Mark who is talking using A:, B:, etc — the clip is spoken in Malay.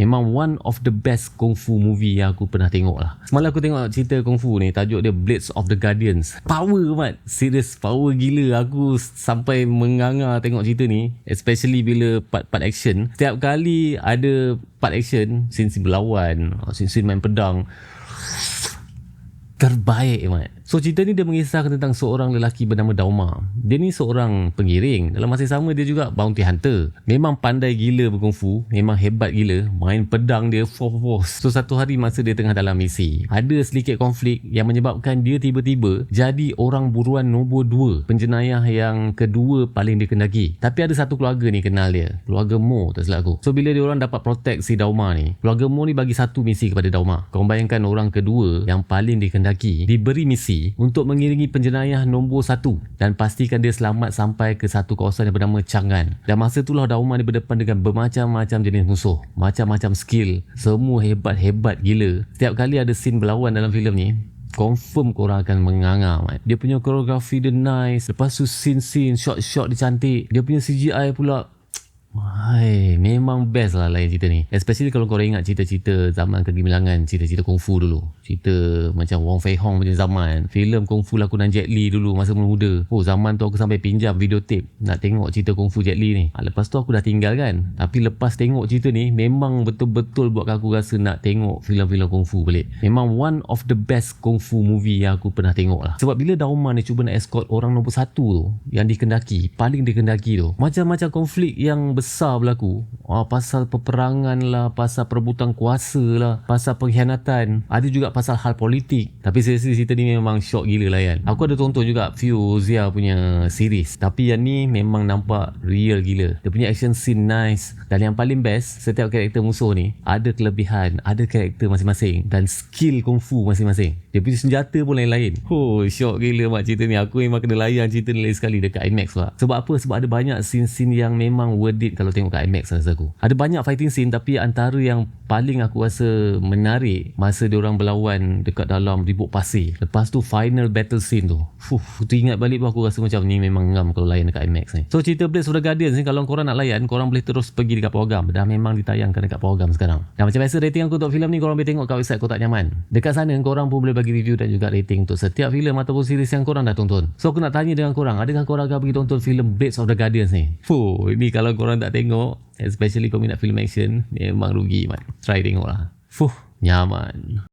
A: Memang one of the best kung fu movie yang aku pernah tengok lah. Semalam aku tengok cerita kung fu ni, tajuk dia Blades of the Guardians. Power mat, serius power gila. Aku sampai menganga tengok cerita ni, especially bila part-part action. Setiap kali ada part action, scene-scene berlawan, scene-scene main pedang, terbaik mat. So cerita ni dia mengisahkan tentang seorang lelaki bernama Dauma. Dia ni seorang pengiring, dalam masa sama dia juga bounty hunter. Memang pandai gila berkungfu, memang hebat gila, main pedang dia force. So satu hari masa dia tengah dalam misi, ada sedikit konflik yang menyebabkan dia tiba-tiba jadi orang buruan nombor 2, penjenayah yang kedua paling dikendaki. Tapi ada satu keluarga ni kenal dia, keluarga Mo tak silap aku. So bila dia orang dapat protect si Dauma ni, keluarga Mo ni bagi satu misi kepada Dauma. Kau bayangkan orang kedua yang paling dikendaki diberi misi untuk mengiringi penjenayah nombor 1 dan pastikan dia selamat sampai ke satu kawasan yang bernama Chang'an. Dan masa itulah Dauma ni berdepan dengan bermacam-macam jenis musuh, macam-macam skill, semua hebat-hebat gila. Setiap kali ada scene berlawan dalam filem ni, confirm korang akan menganga mat. Dia punya koreografi dia nice, lepas tu scene-scene, shot-shot dia cantik, dia punya CGI pula hai, memang best lah lain cerita ni. Especially kalau korang ingat cerita-cerita zaman kegemilangan, cerita-cerita kungfu dulu, cerita macam Wong Fei Hong punya zaman, filem kungfu lakonan Jet Li dulu masa muda. Oh zaman tu aku sampai pinjam videotape nak tengok cerita kungfu Jet Li ni. Lepas tu aku dah tinggal kan, tapi lepas tengok cerita ni memang betul-betul buat aku rasa nak tengok filem-filem kungfu balik. Memang one of the best kungfu movie yang aku pernah tengok lah. Sebab bila Dauma ni cuba nak escort orang nombor 1 tu, yang dikendaki, paling dikendaki tu, macam-macam konflik yang besar berlaku. Pasal peperangan lah, pasal perebutan kuasa lah, pasal pengkhianatan, ada juga pasal hal politik. Tapi seriously cerita ni memang shock gila lah kan. Aku ada tonton juga few Zia punya series, tapi yang ni memang nampak real gila. Dia punya action scene nice, dan yang paling best, setiap karakter musuh ni ada kelebihan, ada karakter masing-masing dan skill kungfu masing-masing. Dia punya senjata pun lain-lain. Oh shock gila mak cerita ni. Aku memang kena layan cerita ni lain sekali dekat IMAX lah. Sebab apa? Sebab ada banyak scene-scene yang memang worth it kalau tengok kat IMAX rasa aku. Ada banyak fighting scene, tapi antara yang paling aku rasa menarik masa diorang berlawan dekat dalam ribut pasir. Lepas tu final battle scene tu. Tu ingat balik pun aku rasa macam ni memang ngam kalau layan dekat IMAX ni. So cerita Blades of the Guardians ni kalau korang nak layan, korang boleh terus pergi dekat Pawagam. Dah memang ditayangkan dekat Pawagam sekarang. Dan macam biasa rating aku untuk filem ni korang boleh tengok kat website Kotak Nyaman. Dekat sana korang pun boleh bagi review dan juga rating untuk setiap filem ataupun series yang korang dah tonton. So aku nak tanya dengan korang, adakah korang akan pergi tonton filem Blades of the Guardians ni? Ini kalau korang tak tengok, especially kau minat film action, memang rugi man. Try tengok lah. Nyaman.